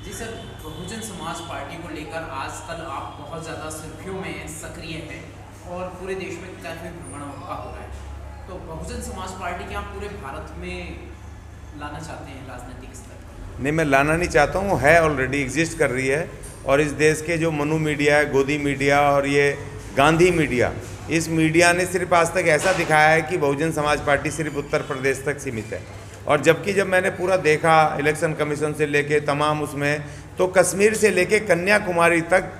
जी sir, Bahujan Samaj party को लेकर आजकल आप बहुत ज़्यादा सुर्खियों में सक्रिय हैं और पूरे देश में काफ़ी भ्रमण का हो रहा है। तो बहुजन समाज पार्टी क्या आप पूरे भारत में लाना चाहते हैं राजनीतिक स्तर पर? नहीं, मैं लाना नहीं चाहता हूँ, है ऑलरेडी एग्जिस्ट कर रही है। और इस देश के जो मनु मीडिया है, गोदी मीडिया और ये गांधी मीडिया, इस मीडिया ने सिर्फ आज तक ऐसा दिखाया है कि बहुजन समाज पार्टी सिर्फ उत्तर प्रदेश तक सीमित है। और जबकि जब मैंने पूरा देखा इलेक्शन कमीशन से लेके तमाम उसमें, तो कश्मीर से लेके कन्याकुमारी तक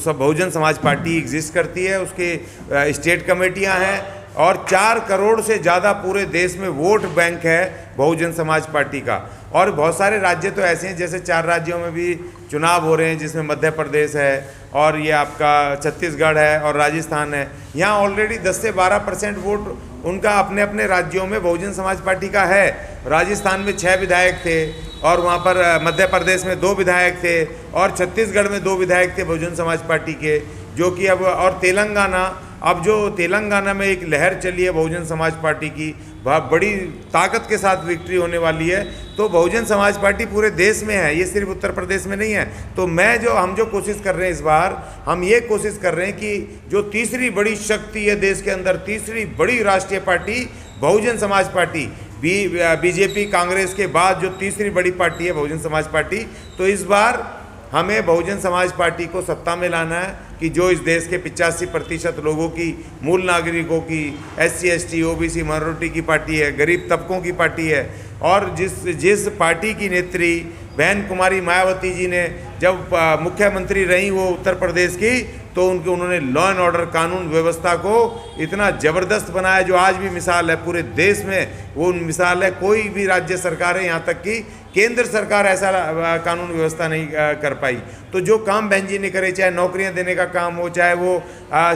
सब बहुजन समाज पार्टी एग्जिस्ट करती है। उसकी स्टेट कमेटियां हैं और 4 करोड़ से ज़्यादा पूरे देश में वोट बैंक है बहुजन समाज पार्टी का। और बहुत सारे राज्य तो ऐसे हैं, जैसे 4 राज्यों में भी चुनाव हो रहे हैं, जिसमें मध्य प्रदेश है और ये आपका छत्तीसगढ़ है और राजस्थान है। यहाँ ऑलरेडी 10 से 12% वोट उनका अपने अपने राज्यों में बहुजन समाज पार्टी का है। राजस्थान में 6 विधायक थे और वहाँ पर मध्य प्रदेश में 2 विधायक थे और छत्तीसगढ़ में 2 विधायक थे बहुजन समाज पार्टी के, जो कि अब और तेलंगाना, अब जो तेलंगाना में एक लहर चली है बहुजन समाज पार्टी की, बहुत बड़ी ताकत के साथ विक्ट्री होने वाली है। तो बहुजन समाज पार्टी पूरे देश में है, ये सिर्फ उत्तर प्रदेश में नहीं है। तो हम जो कोशिश कर रहे हैं इस बार, हम ये कोशिश कर रहे हैं कि जो तीसरी बड़ी शक्ति है देश के अंदर, तीसरी बड़ी राष्ट्रीय party Bahujan Samaj party, BJP Congress के बाद जो तीसरी बड़ी पार्टी है बहुजन समाज पार्टी, तो इस बार हमें बहुजन समाज पार्टी को सत्ता में लाना है कि जो इस देश के 85% लोगों की, मूल नागरिकों की, SC ST OBC माइनॉरिटी की पार्टी है, गरीब तबकों की पार्टी है। और जिस पार्टी की नेत्री बहन कुमारी मायावती जी ने जब मुख्यमंत्री रही वो उत्तर प्रदेश की, तो उन्होंने लॉ एंड ऑर्डर, कानून व्यवस्था को इतना ज़बरदस्त बनाया जो आज भी मिसाल है पूरे देश में, वो मिसाल है। कोई भी राज्य सरकार है, यहाँ तक कि केंद्र सरकार ऐसा कानून व्यवस्था नहीं कर पाई। तो जो काम बहन जी ने करे, चाहे नौकरियां देने का काम हो, चाहे वो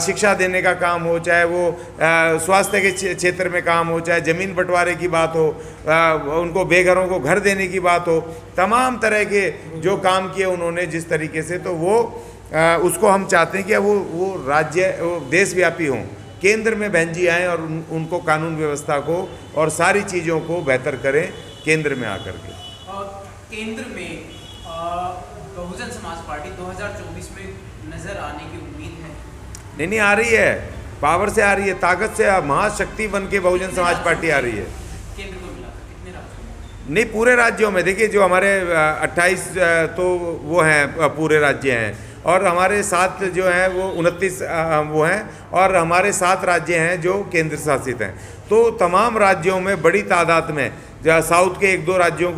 शिक्षा देने का काम हो, चाहे वो स्वास्थ्य के क्षेत्र में काम हो, चाहे ज़मीन बंटवारे की बात हो, उनको बेघरों को घर देने की बात हो, तमाम तरह के जो काम किए उन्होंने जिस तरीके से, तो वो उसको हम चाहते हैं कि वो राज्य, वो देशव्यापी हों। केंद्र में बहन जी आएँ और उनको कानून व्यवस्था को और सारी चीज़ों को बेहतर करें केंद्र में आकर के। केंद्र में बहुजन समाज पार्टी 2024 में नजर आने की उम्मीद है? नहीं, आ रही है, पावर से आ रही है, ताकत से, महाशक्ति बन के बहुजन समाज पार्टी आ रही है। केंद्र को मिला कितने राज्यों में? नहीं, पूरे राज्यों में। देखिए, जो हमारे 28 तो वो हैं, पूरे राज्य हैं, और हमारे 7 जो हैं वो 29 वो हैं, और हमारे 7 राज्य हैं जो केंद्र शासित हैं। तो तमाम राज्यों में बड़ी तादाद में, जहाँ साउथ के 1-2 राज्यों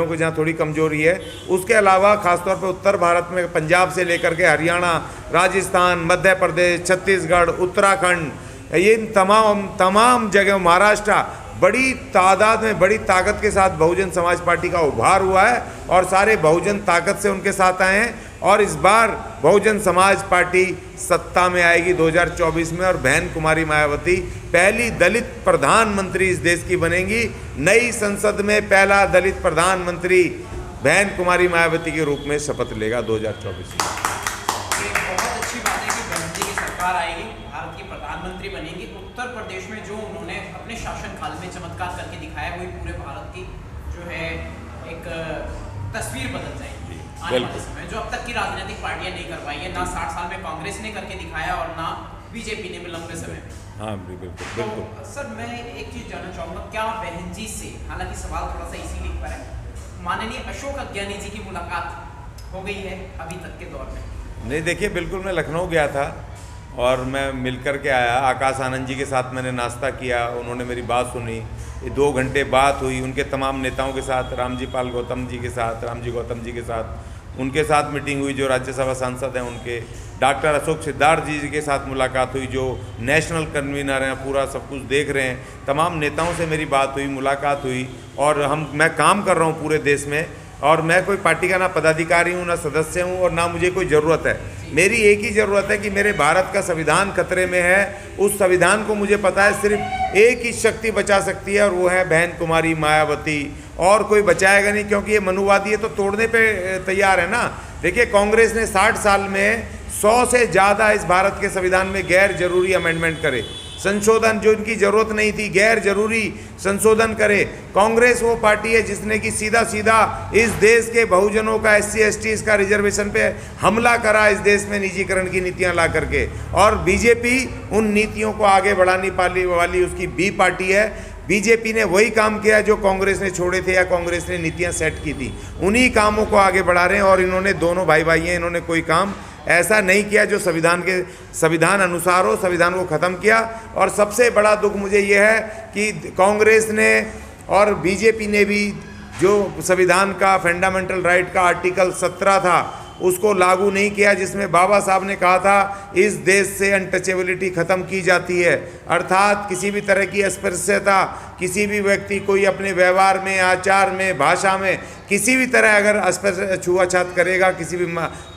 को जहाँ थोड़ी कमजोरी है, उसके अलावा खासतौर पर उत्तर भारत में पंजाब से लेकर के हरियाणा, राजस्थान, मध्य प्रदेश, छत्तीसगढ़, उत्तराखंड, ये तमाम जगह, महाराष्ट्र, बड़ी तादाद में, बड़ी ताकत के साथ बहुजन समाज पार्टी का उभार हुआ है और सारे बहुजन ताकत से उनके साथ आए हैं। और इस बार बहुजन समाज पार्टी सत्ता में आएगी 2024 में, और बहन कुमारी मायावती पहली दलित प्रधानमंत्री इस देश की बनेंगी। नई संसद में पहला दलित प्रधानमंत्री बहन कुमारी मायावती के रूप में शपथ लेगा 2024 में। ये बहुत अच्छी बात है कि बहन जी की सरकार आएगी, भारत की प्रधानमंत्री बनेगी। उत्तर प्रदेश में जो उन्होंने अपने शासनकाल में चमत्कार करके दिखाया, वही पूरे भारत की जो है एक तस्वीर बदल जाएगी आने वाले समय, जो अब तक की राजनीतिक पार्टियां नहीं कर पाई है। ना 60 साल में कांग्रेस ने करके दिखाया और ना बीजेपी ने लंबे समय में। हाँ, बिल्कुल। तो सर, मैं एक चीज जानना चाहूँगा, क्या बहन जी से, हालांकि सवाल थोड़ा सा इसी लिख पर है, माननीय अशोक अज्ञानी जी की मुलाकात हो गई है अभी तक के दौर में? नहीं, देखिए, बिल्कुल, मैं लखनऊ गया था और मैं मिल कर के आया। आकाश आनंद जी के साथ मैंने नाश्ता किया, उन्होंने मेरी बात सुनी, 2 घंटे बात हुई उनके तमाम नेताओं के साथ, रामजी पाल गौतम जी के साथ, रामजी गौतम जी के साथ उनके साथ मीटिंग हुई, जो राज्यसभा सांसद हैं उनके। डॉक्टर अशोक सिद्धार्थ जी के साथ मुलाकात हुई, जो नेशनल कन्वीनर हैं, पूरा सब कुछ देख रहे हैं। तमाम नेताओं से मेरी बात हुई, मुलाकात हुई। और मैं काम कर रहा हूँ पूरे देश में, और मैं कोई पार्टी का ना पदाधिकारी हूँ, ना सदस्य हूँ, और ना मुझे कोई ज़रूरत है। मेरी एक ही ज़रूरत है कि मेरे भारत का संविधान खतरे में है। उस संविधान को मुझे पता है सिर्फ एक ही शक्ति बचा सकती है, और वो है बहन कुमारी मायावती, और कोई बचाएगा नहीं, क्योंकि ये मनुवादी है तो तोड़ने पे तैयार है ना। देखिए, कांग्रेस ने 60 साल में 100 से ज़्यादा इस भारत के संविधान में गैर जरूरी अमेंडमेंट करे। संशोधन जो इनकी ज़रूरत नहीं थी, गैर जरूरी संशोधन करे। कांग्रेस वो पार्टी है जिसने कि सीधा सीधा इस देश के बहुजनों का SC ST का रिजर्वेशन पे हमला करा, इस देश में निजीकरण की नीतियां ला करके। और बीजेपी उन नीतियों को आगे बढ़ाने वाली उसकी बी पार्टी है। बीजेपी ने वही काम किया जो कांग्रेस ने छोड़े थे या कांग्रेस ने नीतियां सेट की थी, उन्हीं कामों को आगे बढ़ा रहे हैं। और इन्होंने दोनों भाई हैं, इन्होंने कोई काम ऐसा नहीं किया जो संविधान अनुसार हो, संविधान को ख़त्म किया। और सबसे बड़ा दुख मुझे यह है कि कांग्रेस ने और बीजेपी ने भी जो संविधान का फंडामेंटल राइट का आर्टिकल 17 था उसको लागू नहीं किया, जिसमें बाबा साहब ने कहा था इस देश से अनटचेबिलिटी ख़त्म की जाती है। अर्थात किसी भी तरह की अस्पृश्यता, किसी भी व्यक्ति कोई अपने व्यवहार में, आचार में, भाषा में किसी भी तरह अगर छुआछूत करेगा किसी भी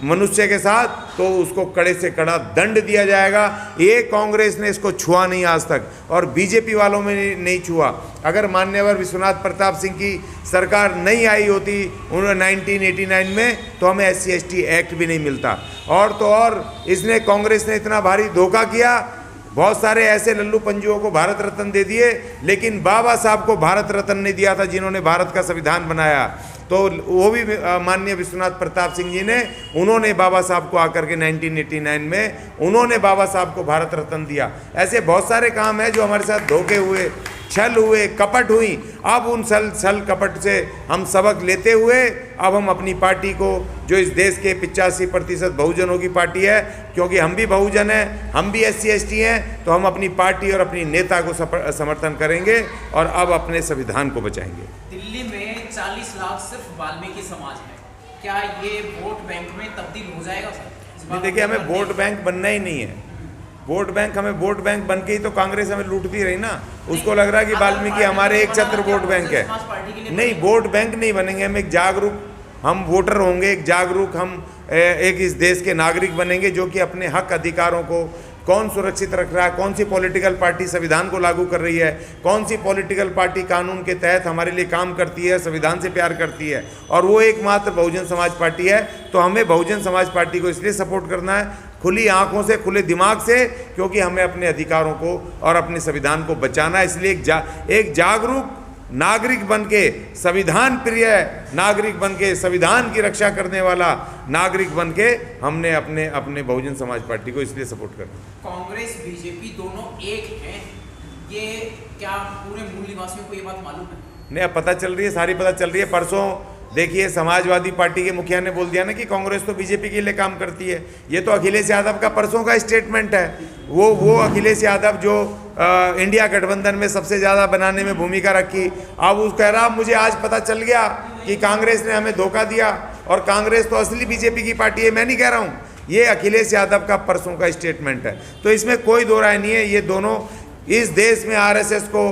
मनुष्य के साथ तो उसको कड़े से कड़ा दंड दिया जाएगा। ये कांग्रेस ने इसको छुआ नहीं आज तक और बीजेपी वालों में नहीं छुआ। अगर मान्यवर विश्वनाथ प्रताप सिंह की सरकार नहीं आई होती 1989 में तो हमें SC ST एक्ट भी नहीं मिलता। और तो और इसने कांग्रेस ने इतना भारी धोखा किया, बहुत सारे ऐसे लल्लू पंजुओं को भारत रत्न दे दिए, लेकिन बाबा साहब को भारत रत्न नहीं दिया था जिन्होंने भारत का संविधान बनाया। तो वो भी माननीय विश्वनाथ प्रताप सिंह जी ने, उन्होंने बाबा साहब को आकर के 1989 में उन्होंने बाबा साहब को भारत रत्न दिया। ऐसे बहुत सारे काम हैं जो हमारे साथ धोखे हुए, छल हुए, कपट हुई। अब उन छल कपट से हम सबक लेते हुए अब हम अपनी पार्टी को, जो इस देश के 85% बहुजनों की पार्टी है, क्योंकि हम भी बहुजन हैं, हम भी SC ST हैं, तो हम अपनी पार्टी और अपनी नेता को समर्थन करेंगे और अब अपने संविधान को बचाएंगे। दिल्ली में 40 लाख सिर्फ वाल्मीकि समाज है, क्या ये वोट बैंक में तब्दील हो जाएगा सर? देखिए, हमें वोट बैंक बनना ही नहीं है। वोट बैंक, हमें वोट बैंक बन के ही तो कांग्रेस हमें लूटती रही ना। उसको लग रहा है कि वाल्मीकि हमारे एक छत्र वोट बैंक है। नहीं, वोट बैंक नहीं बनेंगे हम। एक जागरूक हम वोटर होंगे, एक जागरूक हम एक इस देश के नागरिक बनेंगे जो कि अपने हक अधिकारों को कौन सुरक्षित रख रहा है, कौन सी पॉलिटिकल पार्टी संविधान को लागू कर रही है, कौन सी पॉलिटिकल पार्टी कानून के तहत हमारे लिए काम करती है, संविधान से प्यार करती है, और वो एकमात्र बहुजन समाज पार्टी है। तो हमें बहुजन समाज पार्टी को इसलिए सपोर्ट करना है, खुली आंखों से, खुले दिमाग से, क्योंकि हमें अपने अधिकारों को और अपने संविधान को बचाना है। इसलिए एक जागरूक नागरिक बनके, संविधान प्रिय नागरिक बनके, संविधान की रक्षा करने वाला नागरिक बनके हमने अपने बहुजन समाज पार्टी को इसलिए सपोर्ट करना। कांग्रेस बीजेपी दोनों एक हैं, ये क्या पूरे मूल निवासियों को ये बात मालूम है? नहीं, अब पता चल रही है, सारी पता चल रही है। परसों देखिए समाजवादी पार्टी के मुखिया ने बोल दिया ना कि कांग्रेस तो बीजेपी के लिए काम करती है। ये तो अखिलेश यादव का परसों का स्टेटमेंट है। वो अखिलेश यादव जो इंडिया गठबंधन में सबसे ज़्यादा बनाने में भूमिका रखी, अब वो कह रहा मुझे आज पता चल गया कि कांग्रेस ने हमें धोखा दिया और कांग्रेस तो असली बीजेपी की पार्टी है। मैं नहीं कह रहा हूँ, ये अखिलेश यादव का परसों का स्टेटमेंट है। तो इसमें कोई दो राय नहीं है। ये दोनों इस देश में RSS को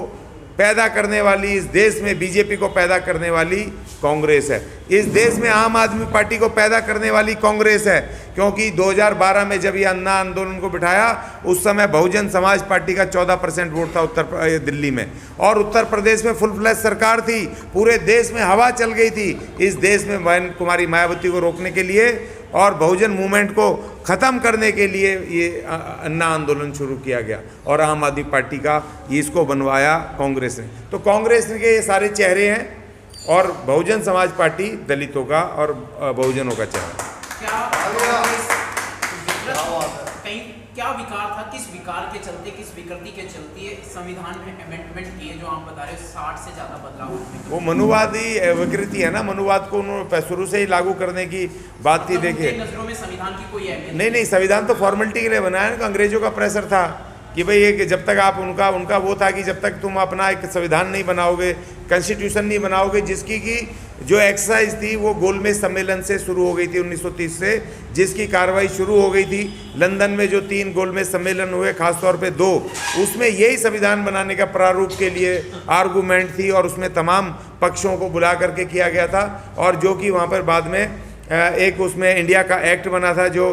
पैदा करने वाली, इस देश में बीजेपी को पैदा करने वाली कांग्रेस है, इस देश में आम आदमी पार्टी को पैदा करने वाली कांग्रेस है। क्योंकि 2012 में जब ये अन्ना आंदोलन को बिठाया, उस समय बहुजन समाज पार्टी का 14% वोट था दिल्ली में, और उत्तर प्रदेश में फुल फ्लैश सरकार थी, पूरे देश में हवा चल गई थी। इस देश में कुमारी मायावती को रोकने के लिए और बहुजन मूवमेंट को ख़त्म करने के लिए ये अन्ना आंदोलन शुरू किया गया और आम आदमी पार्टी का इसको बनवाया कांग्रेस ने। तो कांग्रेस के ये सारे चेहरे हैं और बहुजन समाज पार्टी दलितों का और बहुजनों का चेहरा। क्या विकार था, किस विकार के चलते, किस विकृति के चलते संविधान में अमेंडमेंट किए जो आप बता रहे हो 60 से ज़्यादा बदलाव? वो मनुवादी विकृति है ना, मनुवाद को उन्होंने शुरू से ही लागू करने की बात थी। देखिए, नजरों में संविधान की कोई अहमियत नहीं, संविधान तो फॉर्मेलिटी के लिए बनाया ना। अंग्रेजों का प्रेशर था कि भाई ये जब तक आप उनका वो था कि जब तक तुम अपना एक संविधान नहीं बनाओगे, कॉन्स्टिट्यूशन नहीं बनाओगे, जिसकी की जो एक्सरसाइज थी वो गोलमेज सम्मेलन से शुरू हो गई थी 1930 से, जिसकी कार्रवाई शुरू हो गई थी लंदन में। जो 3 गोलमेज सम्मेलन हुए, खासतौर पे 2, उसमें यही संविधान बनाने का प्रारूप के लिए आर्गूमेंट थी और उसमें तमाम पक्षों को बुला करके किया गया था। और जो कि वहाँ पर बाद में एक उसमें इंडिया का एक्ट बना था, जो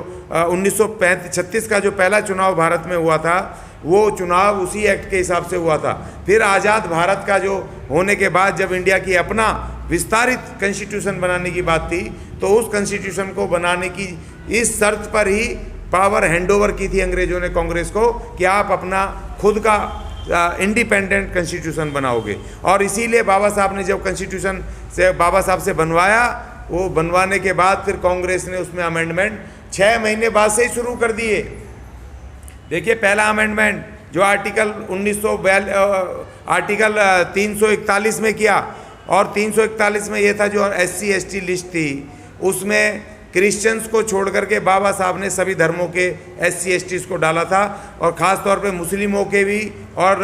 1936 का जो पहला चुनाव भारत में हुआ था, वो चुनाव उसी एक्ट के हिसाब से हुआ था। फिर आज़ाद भारत का जो होने के बाद जब इंडिया की अपना विस्तारित कॉन्स्टिट्यूशन बनाने की बात थी, तो उस कॉन्स्टिट्यूशन को बनाने की इस शर्त पर ही पावर हैंडओवर की थी अंग्रेजों ने कांग्रेस को कि आप अपना खुद का इंडिपेंडेंट कॉन्स्टिट्यूशन बनाओगे। और इसीलिए बाबा साहब ने जब कॉन्स्टिट्यूशन से बाबा साहब से बनवाया, वो बनवाने के बाद फिर कांग्रेस ने उसमें अमेंडमेंट 6 महीने बाद से ही शुरू कर दिए। देखिए पहला अमेंडमेंट जो आर्टिकल 341 में किया, और 341 में ये था जो SC ST लिस्ट थी, उसमें क्रिश्चियंस को छोड़ करके बाबा साहब ने सभी धर्मों के SC STs को डाला था, और ख़ास तौर पे मुस्लिमों के भी और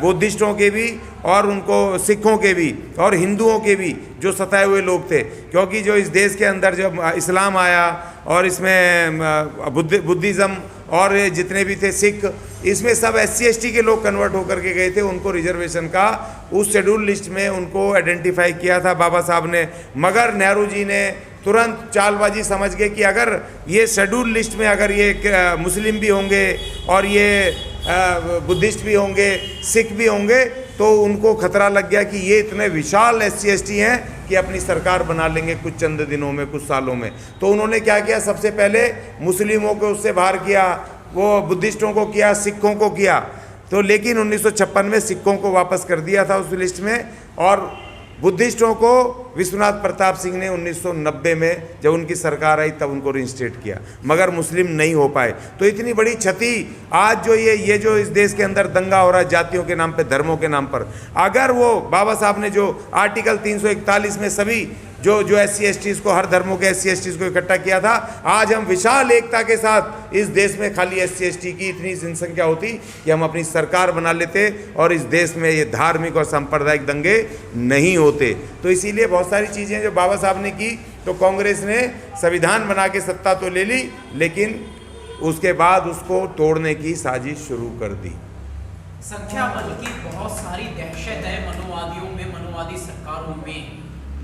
बुद्धिस्टों के भी और उनको सिखों के भी और हिंदुओं के भी जो सताए हुए लोग थे। क्योंकि जो इस देश के अंदर जब इस्लाम आया और इसमें बुद्धिज़्म और जितने भी थे सिख, इसमें सब SC ST के लोग कन्वर्ट होकर के गए थे। उनको रिजर्वेशन का उस शेड्यूल लिस्ट में उनको आइडेंटिफाई किया था बाबा साहब ने। मगर नेहरू जी ने तुरंत चालबाजी समझ गए कि अगर ये शेड्यूल लिस्ट में अगर ये मुस्लिम भी होंगे और ये बुद्धिस्ट भी होंगे, सिख भी होंगे, तो उनको खतरा लग गया कि ये इतने विशाल SC ST हैं कि अपनी सरकार बना लेंगे कुछ चंद दिनों में, कुछ सालों में। तो उन्होंने क्या किया, सबसे पहले मुस्लिमों को उससे बाहर किया, वो बुद्धिस्टों को किया, सिखों को किया। तो लेकिन 1956 में सिखों को वापस कर दिया था उस लिस्ट में, और बुद्धिस्टों को विश्वनाथ प्रताप सिंह ने 1990 में जब उनकी सरकार आई तब उनको रिइंस्टेट किया, मगर मुस्लिम नहीं हो पाए। तो इतनी बड़ी क्षति आज जो ये जो इस देश के अंदर दंगा हो रहा है जातियों के नाम पे, धर्मों के नाम पर, अगर वो बाबा साहब ने जो आर्टिकल 341 में सभी जो SC STs को, हर धर्मों के SC STs को इकट्ठा किया था, आज हम विशाल एकता के साथ इस देश में खाली SC ST की इतनी जनसंख्या होती कि हम अपनी सरकार बना लेते और इस देश में ये धार्मिक और सांप्रदायिक दंगे नहीं होते। तो इसीलिए बहुत सारी चीज़ें जो बाबा साहब ने की, तो कांग्रेस ने संविधान बना के सत्ता तो ले ली, लेकिन उसके बाद उसको तोड़ने की साजिश शुरू कर दी। संख्या बल की बहुत सारी दहशत है मनोवादियों में, मनोवादी सरकारों में,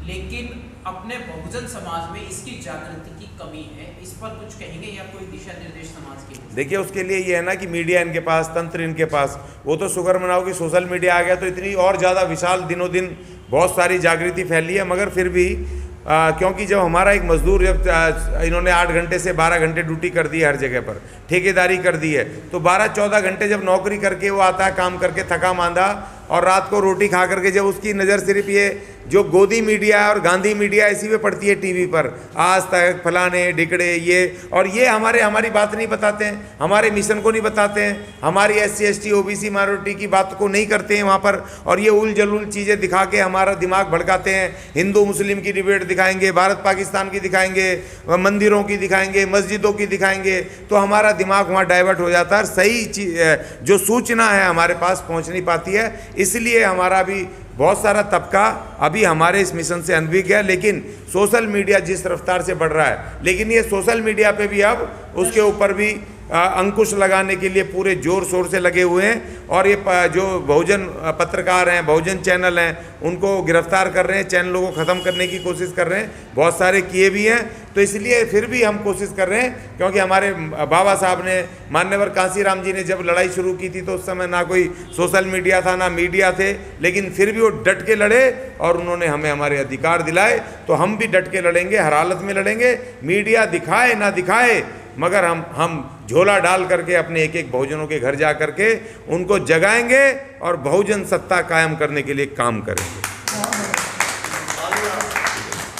लेकिन अपने बहुजन समाज में इसकी जागृति की कमी है। इस पर कुछ कहेंगे या कोई दिशा निर्देश समाज के? देखिए उसके लिए ये है ना कि मीडिया इनके पास, तंत्र इनके पास, वो तो शुक्र मनाओ कि सोशल मीडिया आ गया तो इतनी और ज़्यादा विशाल दिनों दिन बहुत सारी जागृति फैली है। मगर फिर भी क्योंकि जब हमारा एक मजदूर, जब इन्होंने 8 घंटे से 12 घंटे ड्यूटी कर दी है हर जगह पर, ठेकेदारी कर दी है, तो 12-14 घंटे जब नौकरी करके वो आता है काम करके थका मांदा, और रात को रोटी खा करके जब उसकी नज़र सिर्फ ये जो गोदी मीडिया है और गांधी मीडिया इसी पे पड़ती है, टीवी पर आज तक, फलाने ढिकड़े, ये और ये हमारी बात नहीं बताते हैं, हमारे मिशन को नहीं बताते हैं, हमारी SC ST OBC माइनॉरिटी की बात को नहीं करते हैं वहाँ पर, और ये उल जलूल चीज़ें दिखा के हमारा दिमाग भड़काते हैं। हिंदू मुस्लिम की डिबेट दिखाएंगे, भारत पाकिस्तान की दिखाएंगे, मंदिरों की दिखाएंगे, मस्जिदों की दिखाएंगे, तो हमारा दिमाग वहाँ डाइवर्ट हो जाता है। सही जो सूचना है हमारे पास पहुँच नहीं पाती है, इसलिए हमारा भी बहुत सारा तबका अभी हमारे इस मिशन से अनभिज्ञ है। लेकिन सोशल मीडिया जिस रफ्तार से बढ़ रहा है, लेकिन ये सोशल मीडिया पे भी अब उसके ऊपर भी अंकुश लगाने के लिए पूरे जोर शोर से लगे हुए हैं, और ये जो बहुजन पत्रकार हैं, बहुजन चैनल हैं, उनको गिरफ्तार कर रहे हैं, चैनलों को ख़त्म करने की कोशिश कर रहे हैं, बहुत सारे किए भी हैं। तो इसलिए फिर भी हम कोशिश कर रहे हैं, क्योंकि हमारे बाबा साहब ने, मान्यवर कांसीराम जी ने जब लड़ाई शुरू की थी तो उस समय ना कोई सोशल मीडिया था, ना मीडिया थे, लेकिन फिर भी वो डट के लड़े और उन्होंने हमें हमारे अधिकार दिलाए। तो हम भी डट के लड़ेंगे, हर हालत में लड़ेंगे, मीडिया दिखाए ना दिखाए, मगर हम झोला डाल करके अपने एक एक बहुजनों के घर जा करके उनको जगाएंगे और बहुजन सत्ता कायम करने के लिए काम करेंगे।